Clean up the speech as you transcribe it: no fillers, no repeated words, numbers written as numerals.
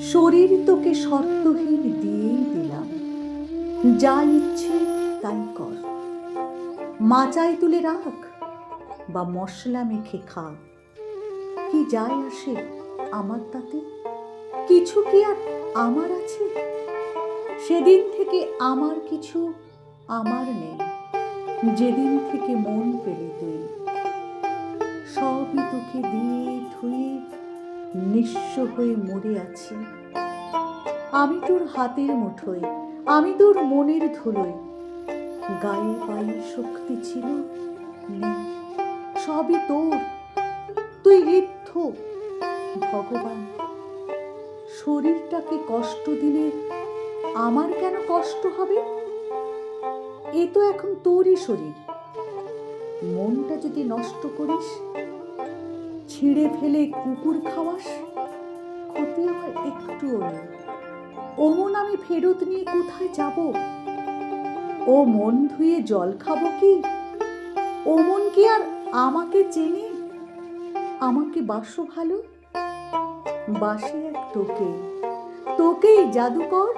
শরীর তোকে শর্তহীন দিয়েই দিলাম, যা ইচ্ছে তাই কর। মাচায় তুলে রাখ বা মশলা মেখে খা, কি যায় আসে আমার তাতে? কিছু কি আর আমার আছে? সেদিন থেকে আমার কিছু আমার নেই, যেদিন থেকে মন পেলি তুই। সবই তোকে দিয়ে ধুয়ে নিঃস্ব হয়ে মরে আছি। আমি তোর হাতের মুঠোয়, আমি তোর মনের ধুলোয়। গায়ে পায়ে শক্তি ছিল, নেই, সবই তোর। তুই ঋদ্ধ ভগবান। শরীরটাকে কষ্ট দিলে আমার কেন কষ্ট হবে? এ তো এখন তোরই শরীর। মনটা যদি নষ্ট করিস, ছিঁড়ে ফেলে কুকুর খাওয়াস, ক্ষতি আমার একটুও নেই। ও মন আমি ফেরত নিয়ে কোথায় যাব? ও মন ধুয়ে জল খাবো কি? ও মন কি আর আমাকে চেনে? আমাকে বাসো ভালো, বাসি এক তোকে, তোকেই জাদুকর।